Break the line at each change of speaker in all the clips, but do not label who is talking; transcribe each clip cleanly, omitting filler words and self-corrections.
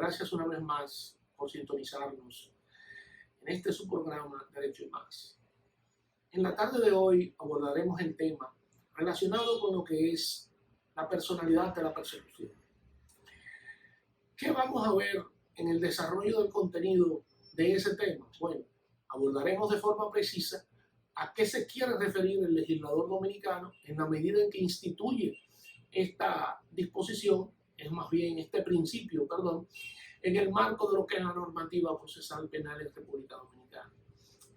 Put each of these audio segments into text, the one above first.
gracias una vez más por sintonizarnos en este su programa Derecho y Más. En la tarde de hoy abordaremos el tema relacionado con lo que es la personalidad de la persecución. ¿Qué vamos a ver en el desarrollo del contenido de ese tema? Bueno, abordaremos de forma precisa a qué se quiere referir el legislador dominicano en la medida en que instituye esta disposición, es más bien este principio, en el marco de lo que es la normativa procesal penal en República Dominicana.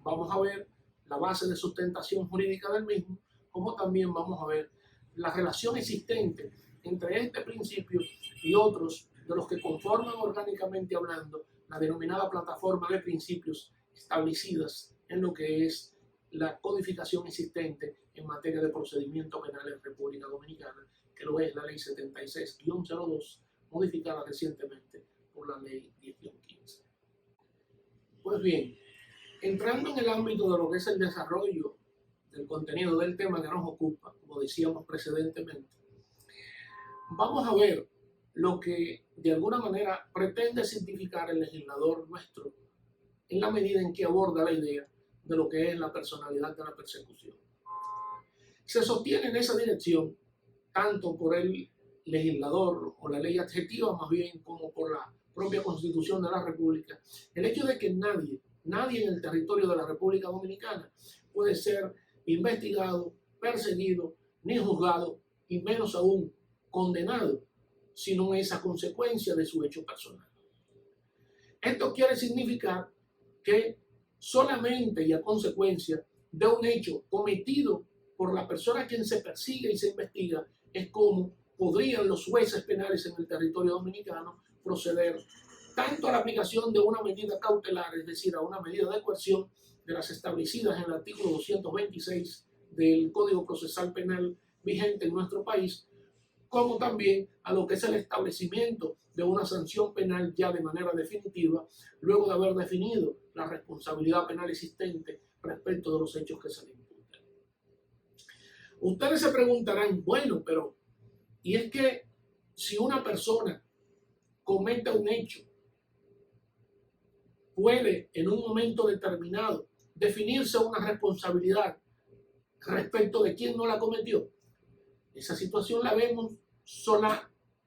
Vamos a ver la base de sustentación jurídica del mismo, como también vamos a ver la relación existente entre este principio y otros de los que conforman orgánicamente hablando la denominada plataforma de principios establecidas en lo que es la codificación existente en materia de procedimiento penal en República Dominicana, que lo es la Ley 76-02, modificada recientemente por la Ley 10-15. Pues bien, entrando en el ámbito de lo que es el desarrollo del contenido del tema que nos ocupa, como decíamos precedentemente, vamos a ver lo que de alguna manera pretende significar el legislador nuestro en la medida en que aborda la idea de lo que es la personalidad de la persecución. Se sostiene en esa dirección tanto por el legislador o la ley adjetiva más bien como por la propia Constitución de la República, el hecho de que nadie en el territorio de la República Dominicana puede ser investigado, perseguido, ni juzgado, y menos aún condenado, si no es a consecuencia de su hecho personal. Esto quiere significar que solamente y a consecuencia de un hecho cometido por la persona a quien se persigue y se investiga es como podrían los jueces penales en el territorio dominicano proceder tanto a la aplicación de una medida cautelar, es decir, a una medida de coerción de las establecidas en el artículo 226 del Código Procesal Penal vigente en nuestro país, como también a lo que es el establecimiento de una sanción penal ya de manera definitiva, luego de haber definido la responsabilidad penal existente respecto de los hechos que se le imputan. Ustedes se preguntarán, bueno, pero ¿y es que si una persona comete un hecho, puede en un momento determinado definirse una responsabilidad respecto de quién no la cometió? Esa situación la vemos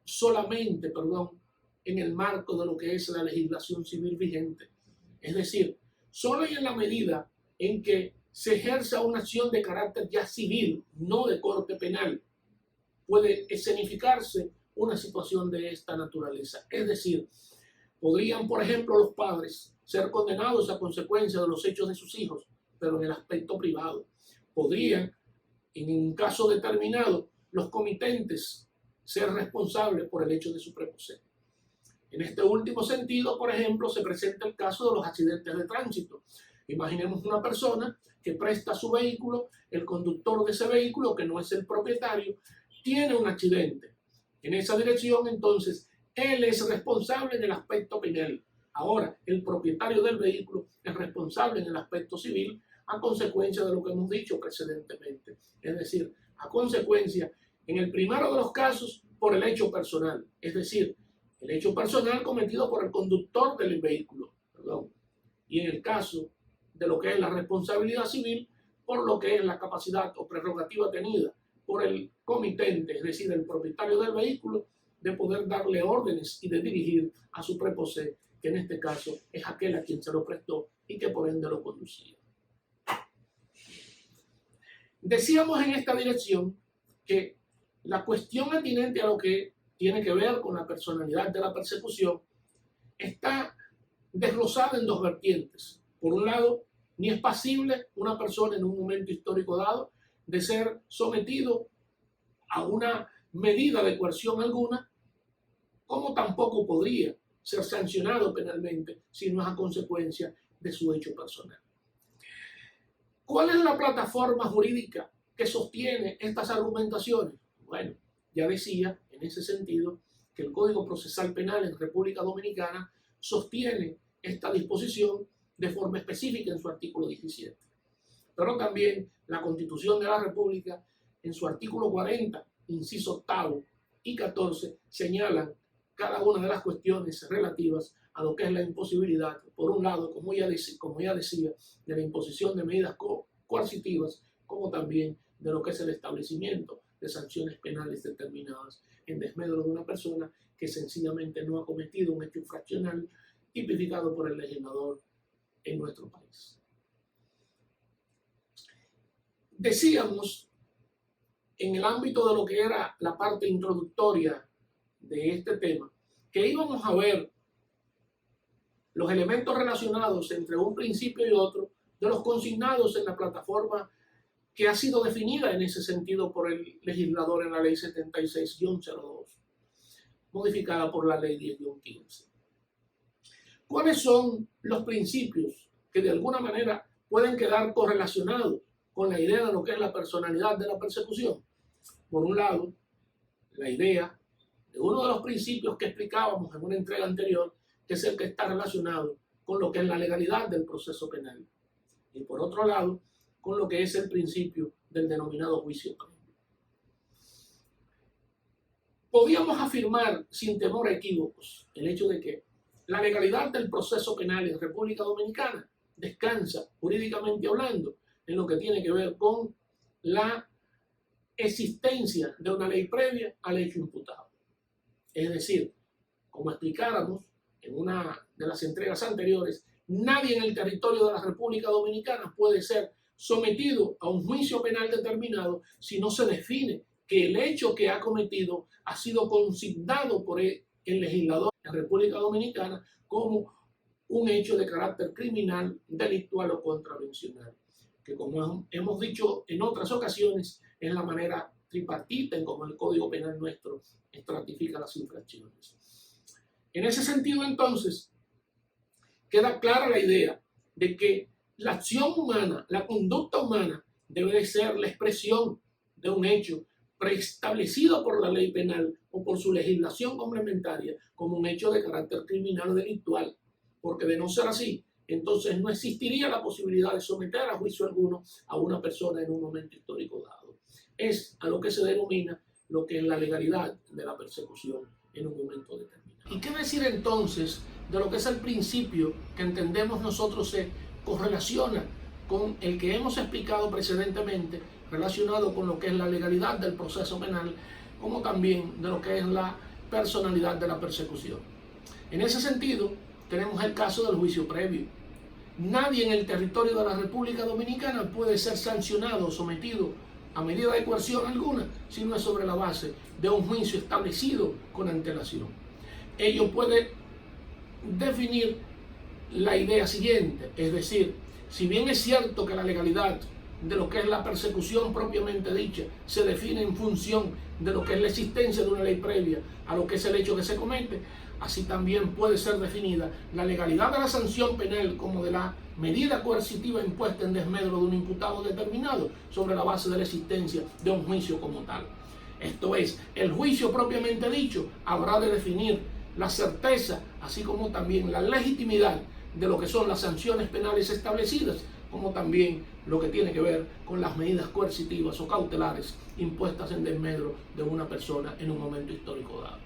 solamente en el marco de lo que es la legislación civil vigente. Es decir, solo en la medida en que se ejerza una acción de carácter ya civil, no de corte penal, puede escenificarse una situación de esta naturaleza. Es decir, podrían, por ejemplo, los padres ser condenados a consecuencia de los hechos de sus hijos, pero en el aspecto privado. Podrían, en un caso determinado, los comitentes ser responsables por el hecho de su preposencia. En este último sentido, por ejemplo, se presenta el caso de los accidentes de tránsito. Imaginemos una persona que presta su vehículo, el conductor de ese vehículo, que no es el propietario, tiene un accidente. En esa dirección, entonces, él es responsable en el aspecto penal. Ahora, el propietario del vehículo es responsable en el aspecto civil a consecuencia de lo que hemos dicho precedentemente. Es decir, a consecuencia, en el primero de los casos, por el hecho personal. Es decir, el hecho personal cometido por el conductor del vehículo. Y en el caso de lo que es la responsabilidad civil, por lo que es la capacidad o prerrogativa tenida por el comitente, es decir, el propietario del vehículo, de poder darle órdenes y de dirigir a su preposé, que en este caso es aquel a quien se lo prestó y que por ende lo conducía. Decíamos en esta dirección que la cuestión atinente a lo que tiene que ver con la personalidad de la persecución está desglosada en dos vertientes. Por un lado, ni es pasible una persona en un momento histórico dado de ser sometido a una medida de coerción alguna, como tampoco podría ser sancionado penalmente si no es a consecuencia de su hecho personal. ¿Cuál es la plataforma jurídica que sostiene estas argumentaciones? Bueno, ya decía en ese sentido que el Código Procesal Penal en República Dominicana sostiene esta disposición de forma específica en su artículo 17. Pero también la Constitución de la República en su artículo 40, inciso 8 y 14, señalan cada una de las cuestiones relativas a lo que es la imposibilidad, por un lado, como ya decía, de la imposición de medidas coercitivas, como también de lo que es el establecimiento de sanciones penales determinadas en desmedro de una persona que sencillamente no ha cometido un hecho infraccional tipificado por el legislador en nuestro país. Decíamos, en el ámbito de lo que era la parte introductoria de este tema, que íbamos a ver los elementos relacionados entre un principio y otro de los consignados en la plataforma que ha sido definida en ese sentido por el legislador en la ley 76-02, modificada por la ley 10-15. ¿Cuáles son los principios que de alguna manera pueden quedar correlacionados con la idea de lo que es la personalidad de la persecución? Por un lado, la idea de uno de los principios que explicábamos en una entrega anterior, que es el que está relacionado con lo que es la legalidad del proceso penal. Y por otro lado, con lo que es el principio del denominado juicio previo. Podíamos afirmar sin temor a equívocos el hecho de que la legalidad del proceso penal en República Dominicana descansa, jurídicamente hablando, en lo que tiene que ver con la existencia de una ley previa al hecho imputado. Es decir, como explicáramos en una de las entregas anteriores, nadie en el territorio de la República Dominicana puede ser sometido a un juicio penal determinado si no se define que el hecho que ha cometido ha sido consignado por el legislador de la República Dominicana como un hecho de carácter criminal, delictual o contravencional, que como hemos dicho en otras ocasiones, es la manera tripartita en como el Código Penal nuestro estratifica las infracciones. En ese sentido, entonces, queda clara la idea de que la acción humana, la conducta humana, debe de ser la expresión de un hecho preestablecido por la ley penal o por su legislación complementaria como un hecho de carácter criminal o delictual, porque de no ser así, entonces no existiría la posibilidad de someter a juicio alguno a una persona en un momento histórico dado. Es a lo que se denomina lo que es la legalidad de la persecución en un momento determinado. ¿Y qué decir entonces de lo que es el principio que entendemos nosotros se correlaciona con el que hemos explicado precedentemente, relacionado con lo que es la legalidad del proceso penal, como también de lo que es la personalidad de la persecución? En ese sentido, tenemos el caso del juicio previo. Nadie en el territorio de la República Dominicana puede ser sancionado o sometido a medida de coerción alguna si no es sobre la base de un juicio establecido con antelación. Ello puede definir la idea siguiente, es decir, si bien es cierto que la legalidad de lo que es la persecución propiamente dicha se define en función de lo que es la existencia de una ley previa a lo que es el hecho que se comete, así también puede ser definida la legalidad de la sanción penal como de la medida coercitiva impuesta en desmedro de un imputado determinado sobre la base de la existencia de un juicio como tal. Esto es, el juicio propiamente dicho habrá de definir la certeza, así como también la legitimidad de lo que son las sanciones penales establecidas, como también lo que tiene que ver con las medidas coercitivas o cautelares impuestas en desmedro de una persona en un momento histórico dado.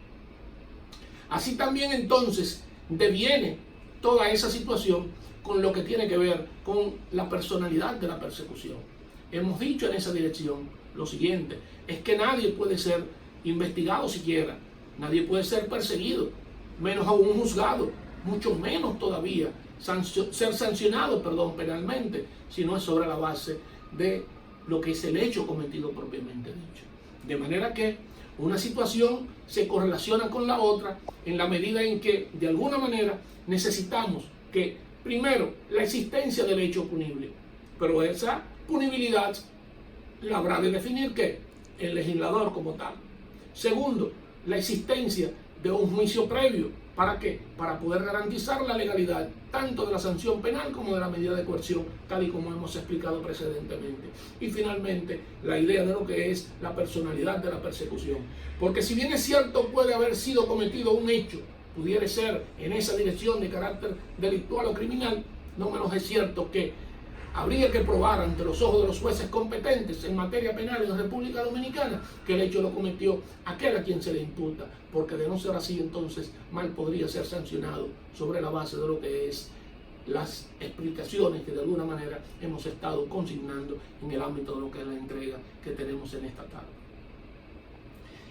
Así también entonces deviene toda esa situación con lo que tiene que ver con la personalidad de la persecución. Hemos dicho en esa dirección lo siguiente, es que nadie puede ser investigado siquiera, nadie puede ser perseguido, menos aún juzgado, mucho menos todavía ser sancionado penalmente, si no es sobre la base de lo que es el hecho cometido propiamente dicho. De manera que una situación se correlaciona con la otra en la medida en que, de alguna manera, necesitamos que, primero, la existencia del hecho punible, pero esa punibilidad la habrá de definir ¿qué? El legislador como tal. Segundo, la existencia de un juicio previo. ¿Para qué? Para poder garantizar la legalidad tanto de la sanción penal como de la medida de coerción, tal y como hemos explicado precedentemente. Y finalmente, la idea de lo que es la personalidad de la persecución. Porque si bien es cierto puede haber sido cometido un hecho, pudiera ser en esa dirección de carácter delictual o criminal, no menos es cierto que habría que probar ante los ojos de los jueces competentes en materia penal en la República Dominicana que el hecho lo cometió aquel a quien se le imputa, porque de no ser así entonces mal podría ser sancionado sobre la base de lo que es las explicaciones que de alguna manera hemos estado consignando en el ámbito de lo que es la entrega que tenemos en esta tarde.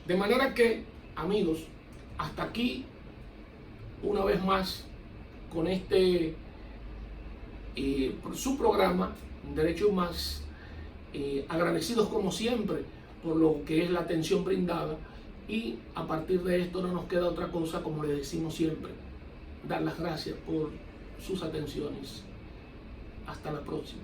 De manera que, amigos, hasta aquí, una vez más, con su programa, Derecho Más, agradecidos como siempre por lo que es la atención brindada, y a partir de esto no nos queda otra cosa, como le decimos siempre, dar las gracias por sus atenciones. Hasta la próxima.